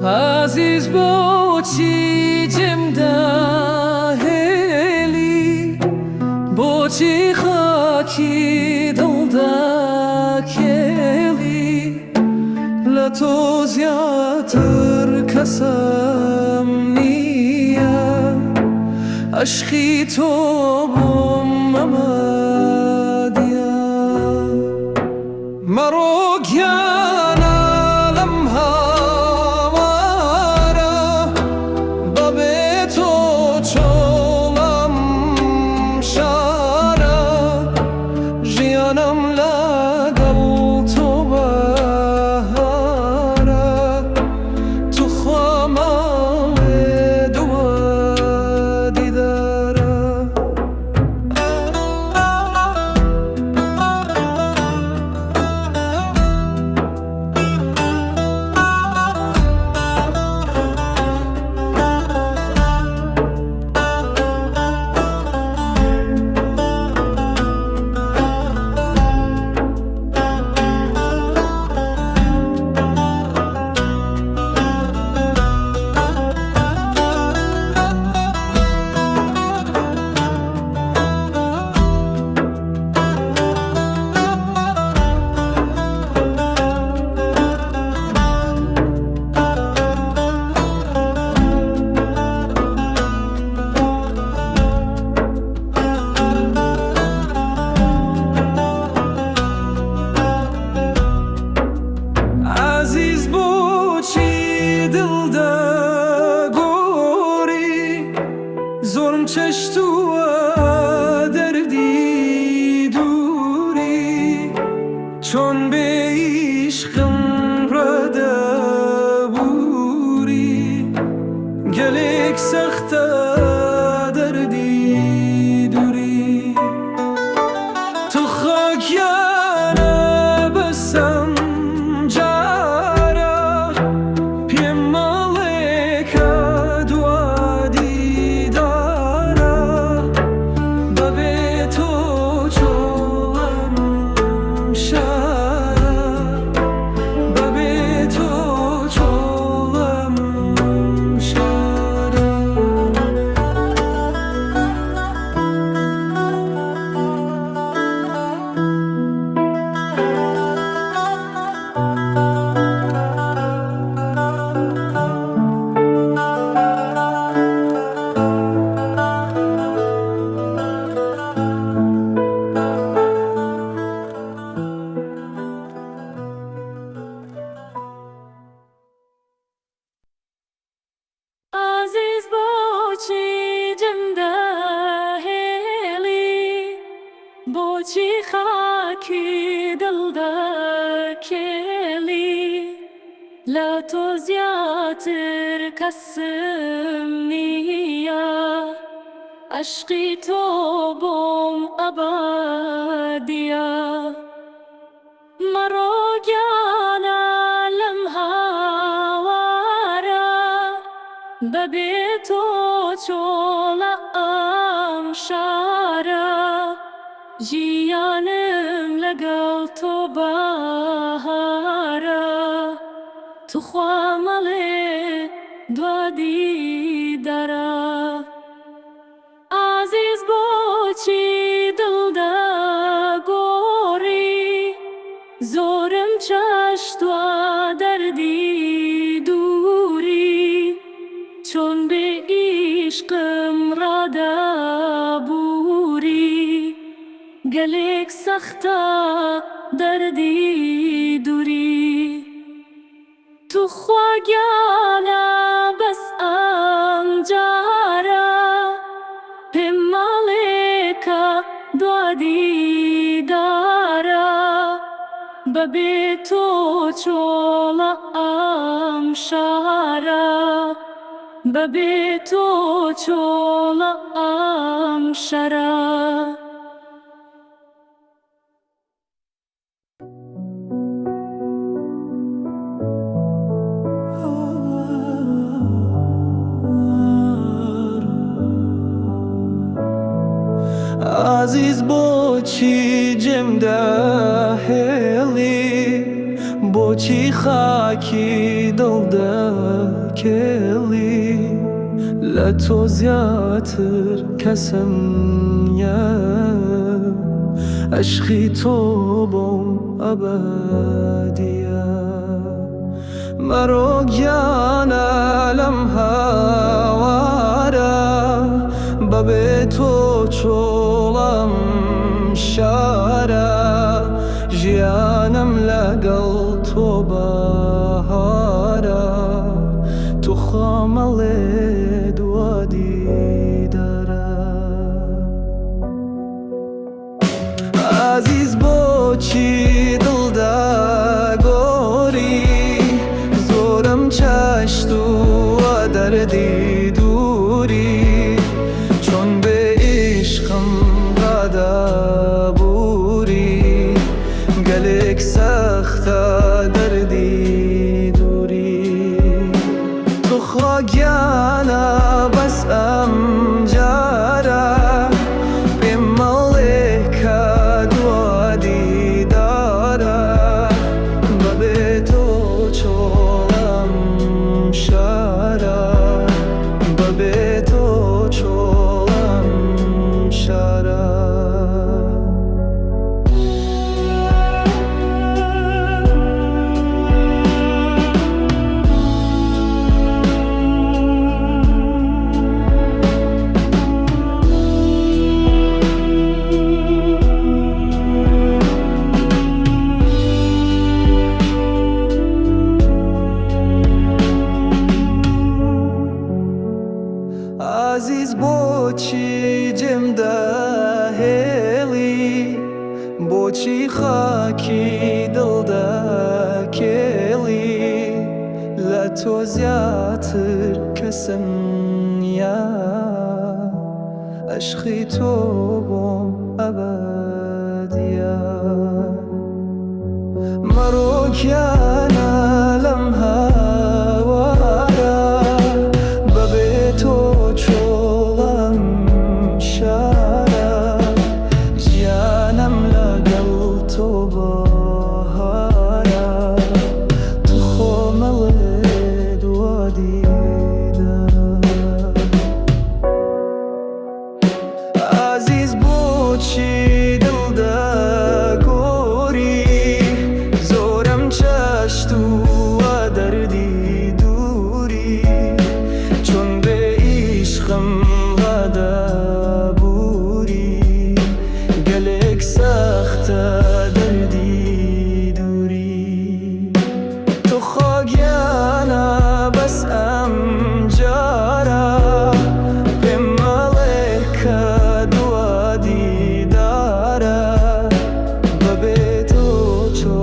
عزیز بۆچی جێمدا هێلی، بۆچی خاکی دڵدا کێڵی، لە تۆ زیاتر کەسم نییە، عەشقی تۆ بۆم مەمەدیە. مەڕۆ گیانە لەم هاوارە، بەبێ تۆ چۆڵەم شارە، ژیانم لەگەڵ تۆ بەهارە، توخوا ماڵێ دووە دیدارە. عزیز بۆچی دڵدا گۆری، زۆرم چەشتووە دەردی دووری، چۆن بێ عیشقم ڕەدەبووری، گەلێک سەختە دەردی دووری. تو خاکیانە بەسەم جارە، پێم مەڵێ کە دوا دیدارە، بەبێ تۆ چۆڵەم شارە، بەبێ تۆ چۆڵەم شارە. عزیز بۆچی جێمدا هێلی، بۆچی خاکی دڵدا کێڵی، لە تۆ زیاتر کەسم نییە، عەشقی تۆ بۆم ئەبەدیە. مەڕۆ گیانە لەم هاوارە، بەبێ تۆ چۆڵە ئەم شارە، ژیانم لەگەڵ تۆ بەهارە، توخوا مەڵێ دوا دیدارە. عزیز بۆچی دڵدا گۆری، زۆرم چەشتووە دەردی دووری، چۆن بێ عیشقم ڕەدەبووری، گەلێک سەختە دەردی دووری. توخوا گیانە بەس ئەم جارە، پێم مەڵێ کە دوا دیدارە، بەبێ تۆ چۆڵە ئەم شارە، بەبێ تۆ چۆڵە ئەم شارە. عزیز بۆچی جێمدا هێلی، بۆچی خاکی دڵدەکێڵی لە تۆ زیاتر کەسم نییە عشقی تۆ بۆم ئەبەدیە مەرۆ گیانە لەم هاوارە بەبێ تۆ چۆڵەم شارە ژیانم لەگەڵ تۆ بەهارە تو خامەڵێ دوا دیدارە عەزیز بۆچی دڵدەگۆری زۆرم چەشت و دەردی دووری چۆن بێ عیشقم ڕادەبووری گەلێک سەختە دەردی دووری تو خۆگیانە بەس ئەم جارە پێم مەڵێ کە دوا دیدارە بەبێ تۆ چۆڵەم شارە بەبێ تۆ چۆڵەم شارە عەزیز بۆچی جێم دەهێڵی بۆچی خاکی دڵدەکێڵی لە تۆ زیاتر کەسم نییە عشقی تۆ بۆم ئەبەدیە مەرۆ گیانە لەم هاوارە بەبێ تۆ چۆڵەم شارە ژیانم لەگەڵ تۆ بەهارە تو خۆمەڵێ دوا دیدارە عەزیز بۆچی دڵدەگۆری زۆرم چەشت و دەردی دووری چۆن بێ عیشقم ڕادەبووری گەلێک سەختە دەردی دووری تو خۆگیانە بەس ئەم جارە پێم مەڵێ کە دوا دیدارە بەبێ تۆ چۆ